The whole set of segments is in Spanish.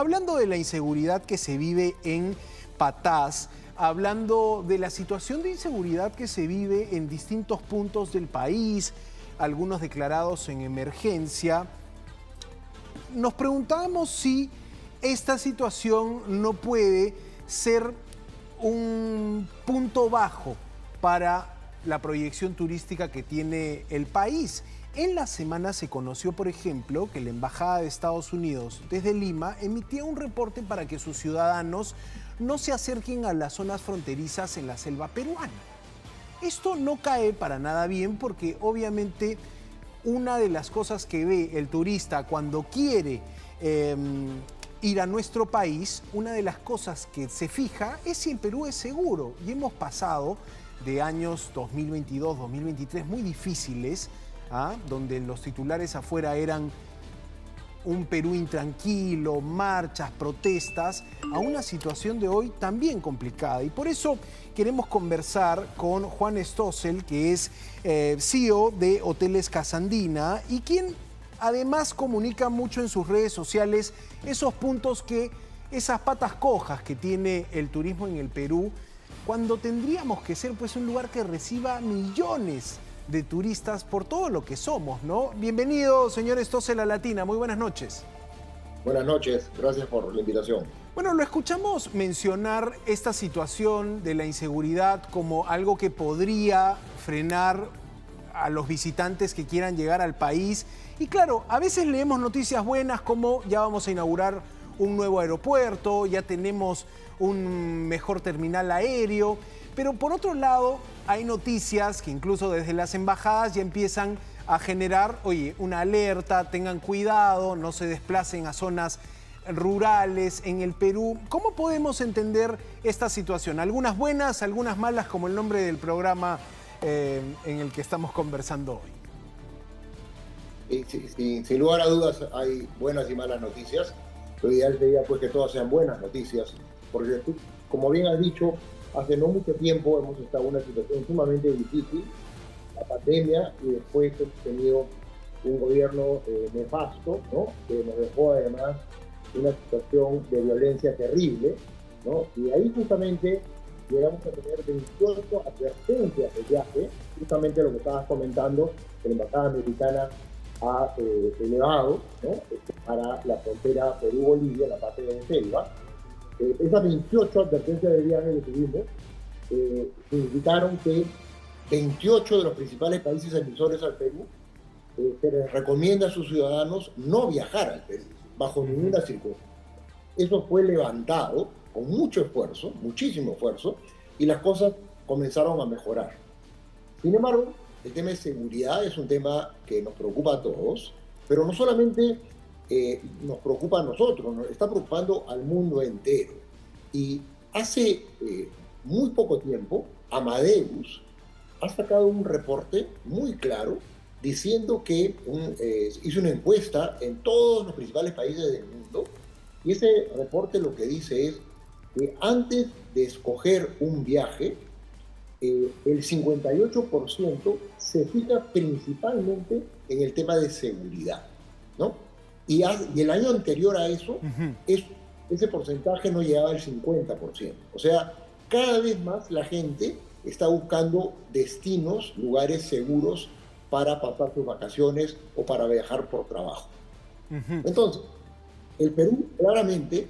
hablando de la inseguridad que se vive en Patás, hablando de la situación de inseguridad que se vive en distintos puntos del país, algunos declarados en emergencia, nos preguntamos si esta situación no puede ser un punto bajo para la proyección turística que tiene el país. En la semana se conoció, por ejemplo, que la Embajada de Estados Unidos desde Lima emitía un reporte para que sus ciudadanos no se acerquen a las zonas fronterizas en la selva peruana. Esto no cae para nada bien porque obviamente una de las cosas que ve el turista cuando quiere ir a nuestro país, una de las cosas que se fija es si el Perú es seguro. Y hemos pasado de años 2022, 2023 muy difíciles, donde los titulares afuera eran un Perú intranquilo, marchas, protestas, a una situación de hoy también complicada. Y por eso queremos conversar con Juan Stossel, que es CEO de Hoteles Casandina y quien además comunica mucho en sus redes sociales esos puntos esas patas cojas que tiene el turismo en el Perú, cuando tendríamos que ser pues un lugar que reciba millones de turistas por todo lo que somos, ¿no? Bienvenido, señor Stossel, a Latina. Muy buenas noches. Buenas noches, gracias por la invitación. Bueno, lo escuchamos mencionar esta situación de la inseguridad como algo que podría frenar a los visitantes que quieran llegar al país. Y claro, a veces leemos noticias buenas como ya vamos a inaugurar un nuevo aeropuerto, ya tenemos un mejor terminal aéreo, pero por otro lado hay noticias que incluso desde las embajadas ya empiezan a generar, oye, una alerta, tengan cuidado, no se desplacen a zonas rurales en el Perú. ¿Cómo podemos entender esta situación? Algunas buenas, algunas malas, como el nombre del programa en el que estamos conversando hoy. Sin lugar a dudas hay buenas y malas noticias. Lo ideal sería pues que todas sean buenas noticias, porque tú, como bien has dicho, hace no mucho tiempo hemos estado en una situación sumamente difícil, la pandemia, y después hemos tenido un gobierno nefasto, ¿no?, que nos dejó además una situación de violencia terrible, ¿no? Y ahí justamente llegamos a tener 28 advertencias de viaje, justamente lo que estabas comentando, que la Embajada Americana ha elevado, ¿no?, para la frontera Perú-Bolivia, la parte de selva. Esas 28 advertencias de viaje que tuvimos significaron que 28 de los principales países emisores al Perú se les recomienda a sus ciudadanos no viajar al Perú, bajo ninguna circunstancia. Eso fue levantado con mucho esfuerzo, muchísimo esfuerzo, y las cosas comenzaron a mejorar. Sin embargo, el tema de seguridad es un tema que nos preocupa a todos, pero no solamente nos preocupa a nosotros, nos está preocupando al mundo entero. Y hace muy poco tiempo, Amadeus ha sacado un reporte muy claro diciendo que hizo una encuesta en todos los principales países del mundo, y ese reporte lo que dice es que antes de escoger un viaje, el 58% se fija principalmente en el tema de seguridad, ¿no? Y el año anterior a eso, ese porcentaje no llegaba al 50%. O sea, cada vez más la gente está buscando destinos, lugares seguros para pasar sus vacaciones o para viajar por trabajo. Entonces, el Perú claramente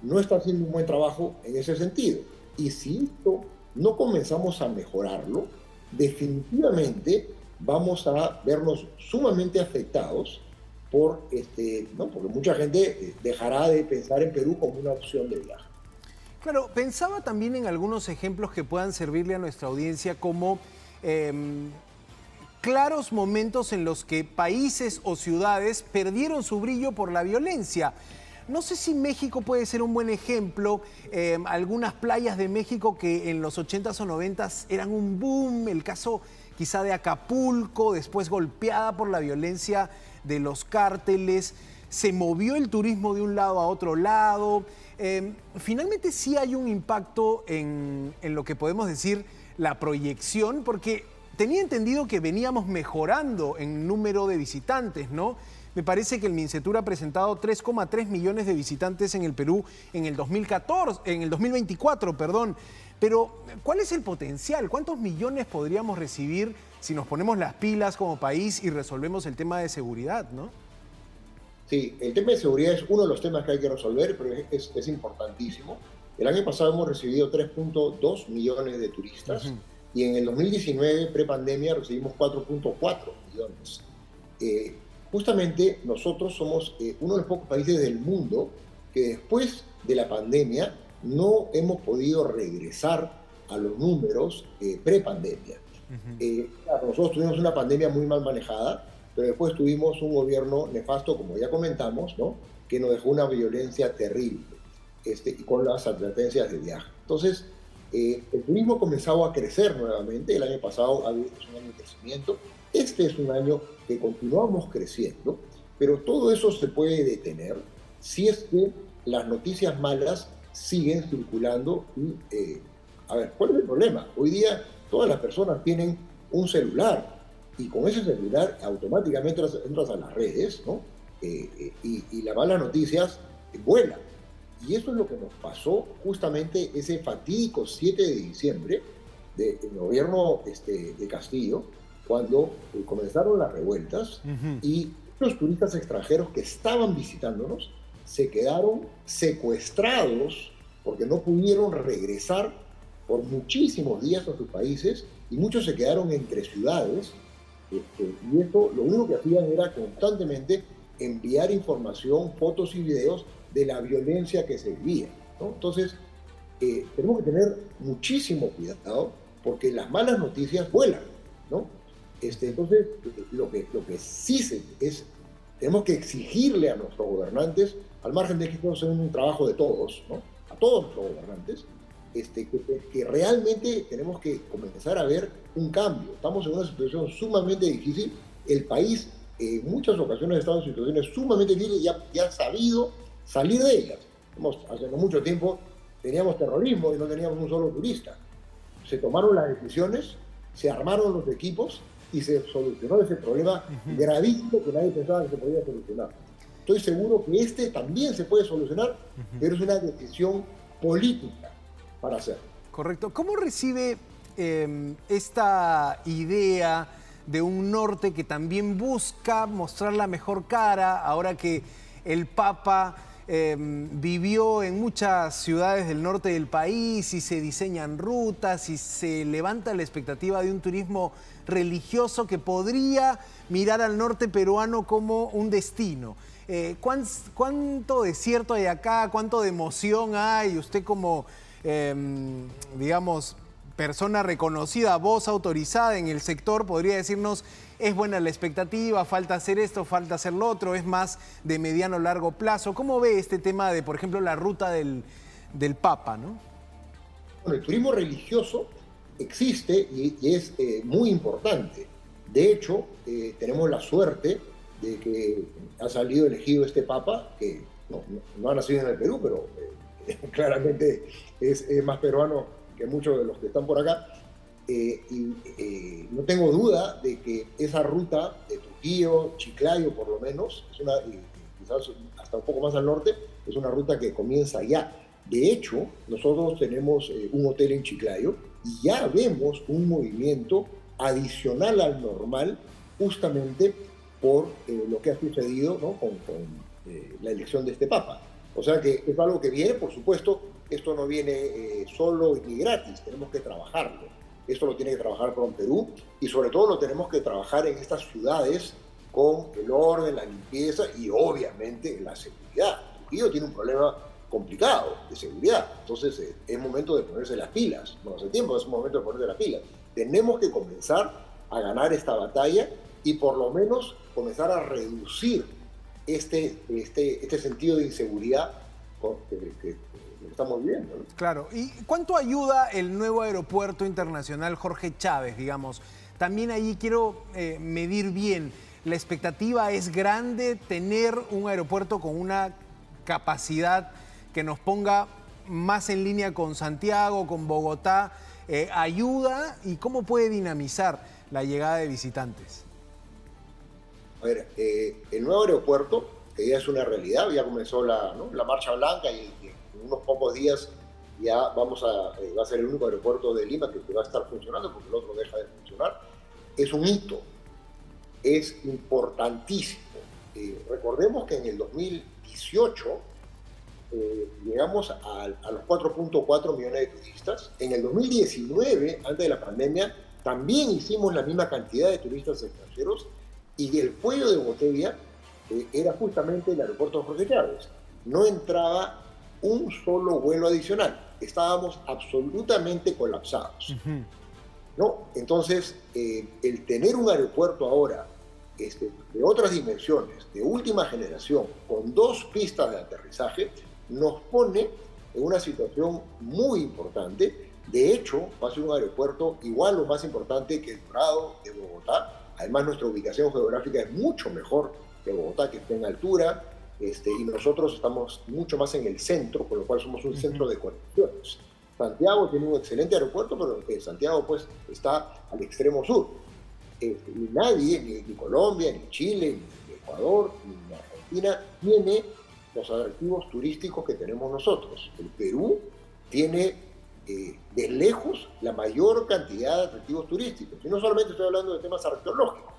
no está haciendo un buen trabajo en ese sentido. Y si esto no comenzamos a mejorarlo, definitivamente vamos a vernos sumamente afectados porque mucha gente dejará de pensar en Perú como una opción de viaje. Claro, pensaba también en algunos ejemplos que puedan servirle a nuestra audiencia como claros momentos en los que países o ciudades perdieron su brillo por la violencia. No sé si México puede ser un buen ejemplo. Algunas playas de México que en los 80s o 90s eran un boom. El caso quizá de Acapulco, después golpeada por la violencia de los cárteles. Se movió el turismo de un lado a otro lado. Finalmente sí hay un impacto en lo que podemos decir la proyección, porque tenía entendido que veníamos mejorando en número de visitantes, ¿no? Me parece que el Mincetur ha presentado 3,3 millones de visitantes en el Perú en el 2024, perdón. Pero, ¿cuál es el potencial? ¿Cuántos millones podríamos recibir si nos ponemos las pilas como país y resolvemos el tema de seguridad, no? Sí, el tema de seguridad es uno de los temas que hay que resolver, pero es importantísimo. El año pasado hemos recibido 3,2 millones de turistas y en el 2019, prepandemia, recibimos 4,4 millones. Justamente nosotros somos uno de los pocos países del mundo que después de la pandemia no hemos podido regresar a los números prepandemia. Claro, nosotros tuvimos una pandemia muy mal manejada, pero después tuvimos un gobierno nefasto, como ya comentamos, ¿no?, que nos dejó una violencia terrible con las advertencias de viaje. Entonces, el turismo ha comenzado a crecer nuevamente. El año pasado es un año de crecimiento. Este es un año que continuamos creciendo, pero todo eso se puede detener si es que las noticias malas siguen circulando. A ver, ¿cuál es el problema? Hoy día todas las personas tienen un celular y con ese celular automáticamente entras a las redes, ¿no? Y las malas noticias vuelan. Y eso es lo que nos pasó justamente ese fatídico 7 de diciembre del gobierno de Castillo, cuando comenzaron las revueltas y los turistas extranjeros que estaban visitándonos se quedaron secuestrados porque no pudieron regresar por muchísimos días a sus países y muchos se quedaron entre ciudades. Y esto lo único que hacían era constantemente enviar información, fotos y videos de la violencia que se vivía, ¿no? Entonces, tenemos que tener muchísimo cuidado porque las malas noticias vuelan, ¿no? Entonces, lo que sí tenemos que exigirle a nuestros gobernantes, al margen de que esto sea un trabajo de todos, ¿no?, a todos nuestros gobernantes, que realmente tenemos que comenzar a ver un cambio. Estamos en una situación sumamente difícil. El país en muchas ocasiones ha estado en situaciones sumamente difíciles y ha sabido salir de ellas. Hace no mucho tiempo teníamos terrorismo y no teníamos un solo turista. Se tomaron las decisiones, se armaron los equipos y se solucionó ese problema gravísimo que nadie pensaba que se podía solucionar. Estoy seguro que también se puede solucionar, pero es una decisión política para hacerlo. Correcto. ¿Cómo recibe esta idea de un norte que también busca mostrar la mejor cara ahora que el Papa vivió en muchas ciudades del norte del país y se diseñan rutas y se levanta la expectativa de un turismo religioso que podría mirar al norte peruano como un destino? ¿Cuánto de cierto hay acá? ¿Cuánto de emoción hay? Usted como, digamos, persona reconocida, voz autorizada en el sector, podría decirnos, ¿es buena la expectativa? ¿Falta hacer esto? ¿Falta hacer lo otro? ¿Es más de mediano o largo plazo? ¿Cómo ve este tema de, por ejemplo, la ruta del Papa, ¿no? Bueno, el turismo religioso existe y es muy importante. De hecho, tenemos la suerte de que ha salido elegido este Papa, que no ha nacido en el Perú, pero claramente es más peruano que muchos de los que están por acá. No tengo duda de que esa ruta de Trujillo, Chiclayo por lo menos, quizás hasta un poco más al norte, es una ruta que comienza ya. De hecho, nosotros tenemos un hotel en Chiclayo y ya vemos un movimiento adicional al normal justamente por lo que ha sucedido, ¿no?, con la elección de este Papa. O sea que es algo que viene, por supuesto. Esto no viene solo ni gratis, tenemos que trabajarlo. Esto lo tiene que trabajar con Perú y sobre todo lo tenemos que trabajar en estas ciudades con el orden, la limpieza y obviamente la seguridad. Trujillo tiene un problema complicado de seguridad, entonces es momento de ponerse las pilas. No hace tiempo, es momento de ponerse las pilas. Tenemos que comenzar a ganar esta batalla y por lo menos comenzar a reducir este sentido de inseguridad que estamos viviendo, ¿no? Claro. ¿Y cuánto ayuda el nuevo aeropuerto internacional Jorge Chávez, digamos? También ahí quiero medir bien. La expectativa es grande, tener un aeropuerto con una capacidad que nos ponga más en línea con Santiago, con Bogotá, ayuda, y cómo puede dinamizar la llegada de visitantes. A ver, el nuevo aeropuerto, que ya es una realidad, ya comenzó la Marcha Blanca y en unos pocos días ya va a ser el único aeropuerto de Lima que va a estar funcionando porque el otro deja de funcionar. Es un hito, es importantísimo. Recordemos que en el 2018 llegamos a los 4.4 millones de turistas. En el 2019, antes de la pandemia, también hicimos la misma cantidad de turistas extranjeros y el cuello de botella era justamente el aeropuerto Jorge Chávez. No entraba un solo vuelo adicional. Estábamos absolutamente colapsados. ¿No? Entonces, el tener un aeropuerto ahora de otras dimensiones, de última generación, con 2 pistas de aterrizaje, nos pone en una situación muy importante. De hecho, va a ser un aeropuerto igual o más importante que el Dorado de Bogotá. Además, nuestra ubicación geográfica es mucho mejor que Bogotá, que está en altura, y nosotros estamos mucho más en el centro, con lo cual somos un centro de conexiones. Santiago tiene un excelente aeropuerto, pero Santiago pues está al extremo sur. Y nadie, ni Colombia, ni Chile, ni Ecuador, ni Argentina, tiene los atractivos turísticos que tenemos nosotros. El Perú tiene de lejos la mayor cantidad de atractivos turísticos. Y no solamente estoy hablando de temas arqueológicos,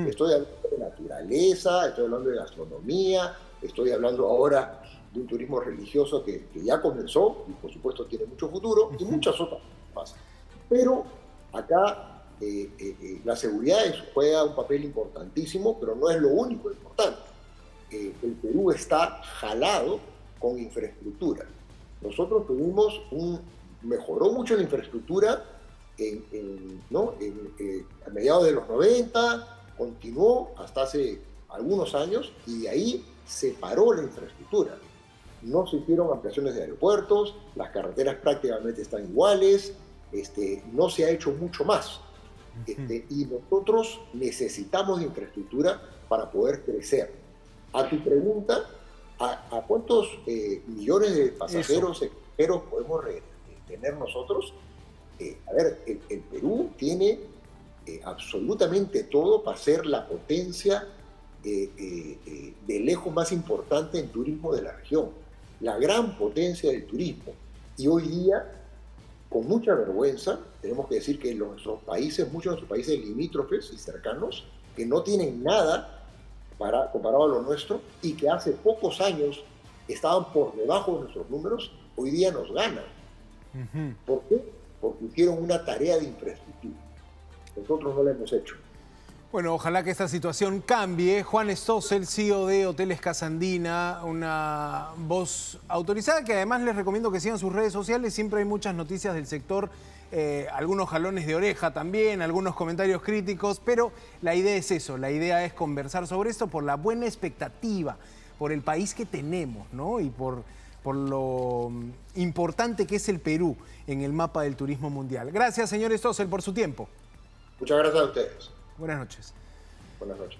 estoy hablando de naturaleza, estoy hablando de gastronomía, estoy hablando ahora de un turismo religioso que ya comenzó y por supuesto tiene mucho futuro y muchas otras más. Pero acá la seguridad juega un papel importantísimo, pero no es lo único importante. El Perú está jalado con infraestructura. Nosotros mejoró mucho la infraestructura a mediados de los 90, continuó hasta hace algunos años y de ahí se paró la infraestructura. No se hicieron ampliaciones de aeropuertos, las carreteras prácticamente están iguales, no se ha hecho mucho más. Y nosotros necesitamos de infraestructura para poder crecer. A tu pregunta, ¿a cuántos millones de pasajeros extranjeros podemos tener nosotros? A ver, el Perú tiene absolutamente todo para ser la potencia de lejos más importante en turismo de la región, la gran potencia del turismo. Y hoy día, con mucha vergüenza, tenemos que decir que muchos de nuestros países limítrofes y cercanos, que no tienen nada comparado a lo nuestro y que hace pocos años estaban por debajo de nuestros números, hoy día nos ganan. ¿Por qué? Porque hicieron una tarea de infraestructura. Nosotros no la hemos hecho. Bueno, ojalá que esta situación cambie. Juan Stossel, CEO de Hoteles Casa Andina, una voz autorizada que además les recomiendo que sigan sus redes sociales. Siempre hay muchas noticias del sector, algunos jalones de oreja también, algunos comentarios críticos, pero la idea es eso, la idea es conversar sobre esto por la buena expectativa, por el país que tenemos, ¿no? Y por lo importante que es el Perú en el mapa del turismo mundial. Gracias, señor Stossel, por su tiempo. Muchas gracias a ustedes. Buenas noches. Buenas noches.